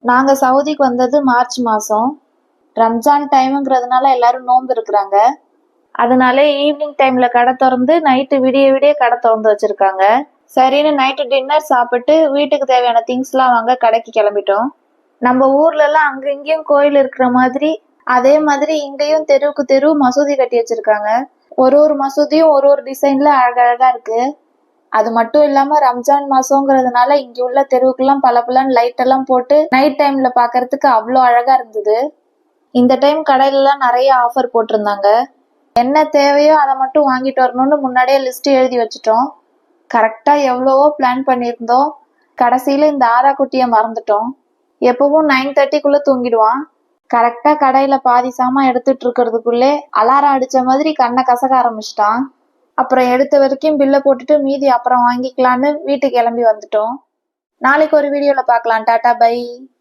நாங்க சவுதிக்கு வந்தது மார்ச் மாசம். ரம்ஜான் டைம்ங்கிறதுனால எல்லாரும் நோன்பு இருக்கிறாங்க. அதனால ஈவினிங் டைம்ல கடை திறந்து நைட்டு விடிய விடிய கடை திறந்து வச்சிருக்காங்க. சரின்னு நைட்டு டின்னர் சாப்பிட்டு வீட்டுக்கு தேவையான திங்ஸ்லாம் வாங்க கடைக்கு கிளம்பிட்டோம். நம்ம ஊர்ல எல்லாம் அங்க இங்கேயும் கோயில் இருக்கிற மாதிரி அதே மாதிரி இங்கேயும் தெருவுக்கு தெரு மசூதி கட்டி வச்சிருக்காங்க. ஒரு ஒரு மசூதியும் ஒரு ஒரு டிசைன்ல அழகழகா இருக்கு. அது மட்டும் இல்லாம ரம்ஜான் மாசம்ங்கிறதுனால இங்க உள்ள தெருவுக்கெல்லாம் பளபளன்னு லைட் எல்லாம் போட்டு நைட் டைம்ல பாக்குறதுக்கு அவ்வளோ அழகா இருந்தது. இந்த டைம் கடையில எல்லாம் நிறைய ஆஃபர் போட்டிருந்தாங்க. என்ன தேவையோ அதை மட்டும் வாங்கிட்டு வரணும்னு முன்னாடியே லிஸ்ட் எழுதி வச்சுட்டோம். கரெக்டா எவ்வளவோ பிளான் பண்ணியிருந்தோம். கடைசியில இந்த ஆரா குட்டிய மறந்துட்டோம். எப்பவும் 9:30க்குள்ள தூங்கிடுவான். கரெக்டா கடையில பாதி சாமான் எடுத்துட்டு இருக்கிறதுக்குள்ளே அலாரம் அடிச்ச மாதிரி கண்ணை கசக்க ஆரம்பிச்சிட்டான். அப்புறம் எடுத்த வரைக்கும் பில்ல போட்டுட்டு மீதி அப்புறம் வாங்கிக்கலான்னு வீட்டுக்கு கிளம்பி வந்துட்டோம். நாளைக்கு ஒரு வீடியோல பார்க்கலாம். Tata bye.